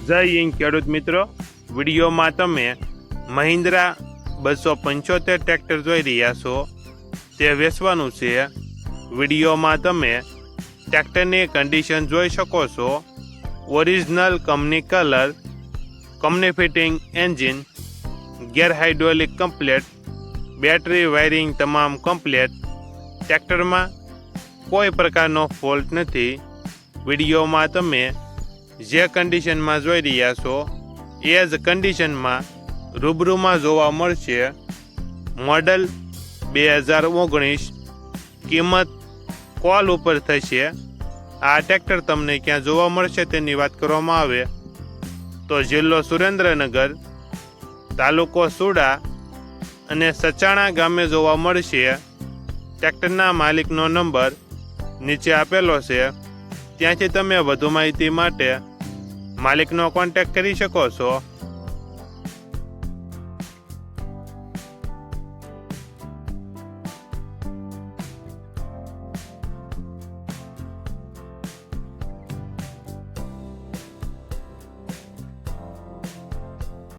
જય હિન્દ ખેડૂત મિત્રો, વિડીયોમાં તમે મહિન્દ્રા 275 ટ્રેક્ટર જોઈ રહ્યા છો. તે વેચવાનું છે. વિડીયોમાં તમે ટ્રેક્ટરની કન્ડિશન જોઈ શકો છો. Original company colour, company fitting engine, ગેર હાઇડ્રોલિક કમ્પ્લેટ, બેટરી વાયરિંગ તમામ કમ્પ્લેટ. ટ્રેક્ટરમાં કોઈ પ્રકારનો ફોલ્ટ નથી. વિડીયોમાં તમે જે કન્ડિશનમાં જોઈ રહ્યા છો એ જ કન્ડિશનમાં રૂબરૂમાં જોવા મળશે. મોડલ 2019. કિંમત કોલ ઉપર થશે. આ ટ્રેક્ટર તમને ક્યાં જોવા મળશે તેની વાત કરવામાં આવે તો જિલ્લો સુરેન્દ્રનગર, તાલુકો સુડા અને સચાણા ગામે જોવા મળશે. ટ્રેક્ટરના માલિકનો નંબર નીચે આપેલો છે. ત્યાંથી તમે વધુ માહિતી માટે માલિકનો કોન્ટેક્ટ કરી શકો છો.